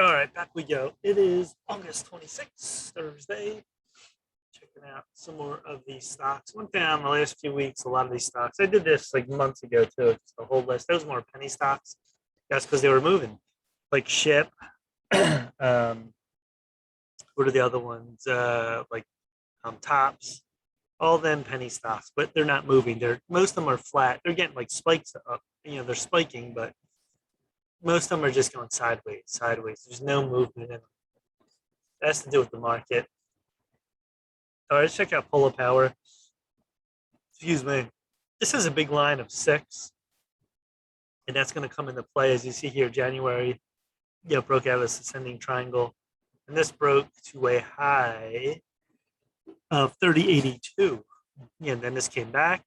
All right, back we go. It is August 26th, Thursday. Checking out some more of these stocks. Went down the last few weeks, a lot of these stocks. I did this like months ago too, just a whole list. Those more penny stocks. That's because they were moving. Like Ship. What are the other ones? Tops. All them penny stocks, but they're not moving. They're most of them are flat. They're getting like spikes up. They're spiking, but most of them are just going sideways, sideways. There's no movement in them. That has to do with the market. All right, let's check out Polar Power. Excuse me. This is a big line of 6, and that's going to come into play as you see here. January, broke out of this ascending triangle, and this broke to a high of 3082. And then this came back.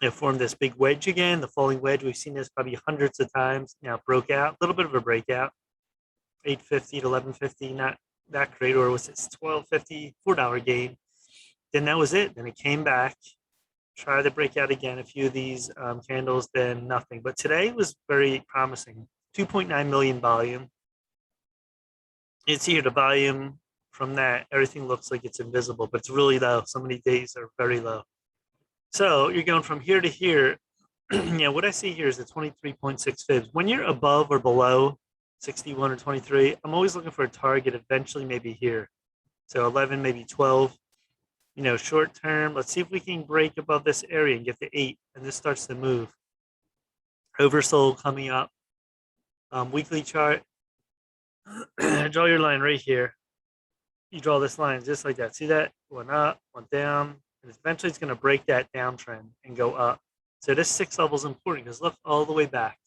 It formed this big wedge again, the falling wedge. We've seen this probably hundreds of times. Now it broke out, a little bit of a breakout, 850 to 1150, not that great, or was it 1250, $4 gain. Then that was it. Then it came back, tried to break out again, a few of these candles, then nothing. But today was very promising. 2.9 million volume. You see here the volume from that, everything looks like it's invisible, but it's really low. So many days are very low. So you're going from here to here. What I see here is the 23.6 fibs. When you're above or below 61 or 23, I'm always looking for a target eventually, maybe here. So 11, maybe 12. Short term, let's see if we can break above this area and get to 8, and this starts to move. Oversold coming up. Weekly chart. Draw your line right here. You draw this line just like that. See that? One up, one down, and eventually it's going to break that downtrend and go up. So this 6 level is important because look all the way back.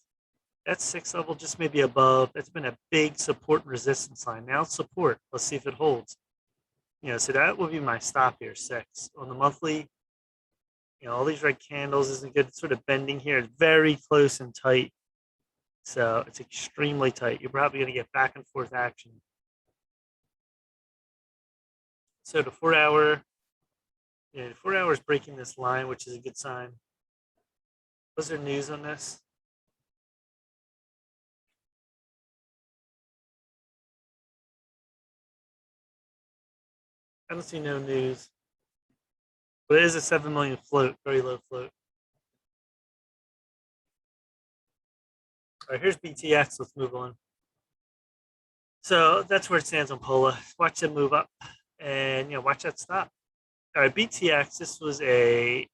That 6 level just maybe above. It's been a big support and resistance line. Now support. Let's see if it holds. So that will be my stop here, 6. On the monthly, all these red candles isn't good. It's sort of bending here. It's very close and tight. So it's extremely tight. You're probably going to get back and forth action. So the 4 hour, the 4 hours breaking this line, which is a good sign. Was there news on this? I don't see no news. But it is a 7 million float, very low float. All right, here's BTX. Let's move on. So that's where it stands on Pola. Watch it move up, and watch that stop. All right, BTX. This was a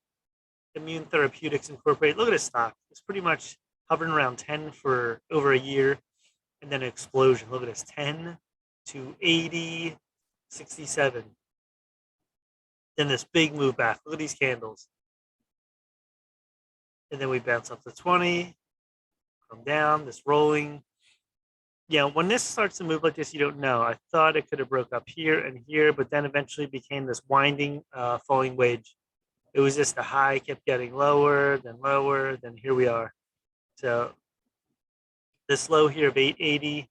Immune Therapeutics Incorporated. Look at this stock. It's pretty much hovering around 10 for over a year, and then an explosion. Look at this, 10 to 80, 67. Then this big move back. Look at these candles. And then we bounce up to 20, come down, this rolling. When this starts to move like this, you don't know. I thought it could have broke up here and here, but then eventually became this winding, falling wedge. It was just the high kept getting lower, then here we are. So this low here of 880,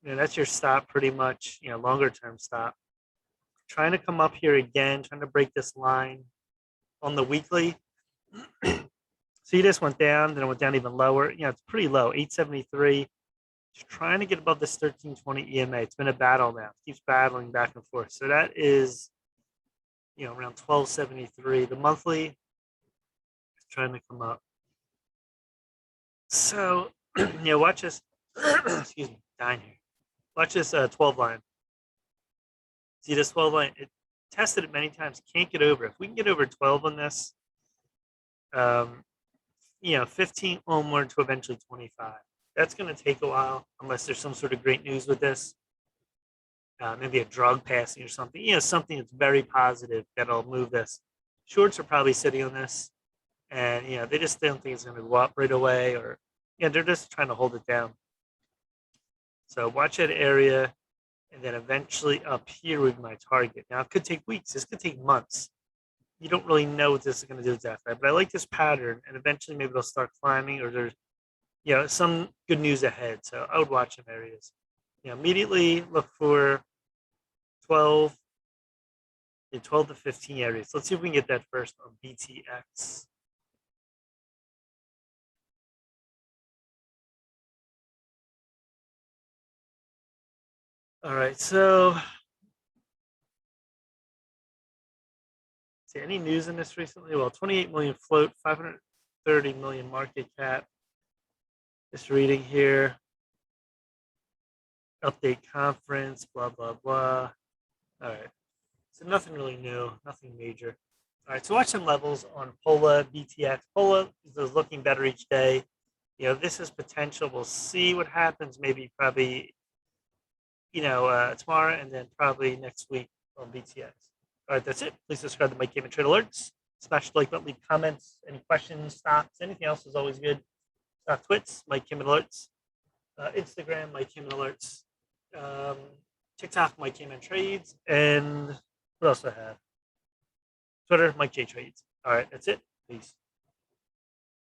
that's your stop pretty much, longer term stop. Trying to come up here again, trying to break this line on the weekly. See, this went down, then it went down even lower. It's pretty low, 873. Just trying to get above this 1320 EMA. It's been a battle now. It keeps battling back and forth. So that is, around 1273. The monthly is trying to come up. So, watch this. Excuse me, dying here. Watch this 12 line. See this 12 line? It tested it many times. Can't get over. If we can get over 12 on this, 15 onward to eventually 25. That's going to take a while unless there's some sort of great news with this. Maybe a drug passing or something. Something that's very positive that'll move this. Shorts are probably sitting on this, and they just don't think it's going to go up right away, or they're just trying to hold it down. So watch that area, and then eventually up here with my target. Now it could take weeks. This could take months. You don't really know what this is going to do exactly, but I like this pattern, and eventually maybe it'll start climbing, or there's some good news ahead. So I would watch some areas. Immediately look for 12 to 15 areas. Let's see if we can get that first on BTX. All right, so see any news in this recently? Well, 28 million float, 530 million market cap. Just reading here. Update conference, blah blah blah. All right, so nothing really new, nothing major. All right, so watch some levels on Pola, BTX. Pola is looking better each day. This is potential. We'll see what happens. Maybe probably tomorrow, and then probably next week on BTX. All right, that's it. Please subscribe to Mike Game and Trade Alerts. Smash the like button, leave comments, any questions, stocks, anything else is always good. Twits, Mike Kim and Alerts. Instagram, Mike Kim and Alerts. Um, TikTok, Mike Kim and Trades. And what else do I have? Twitter, Mike J Trades. All right, that's it. Peace.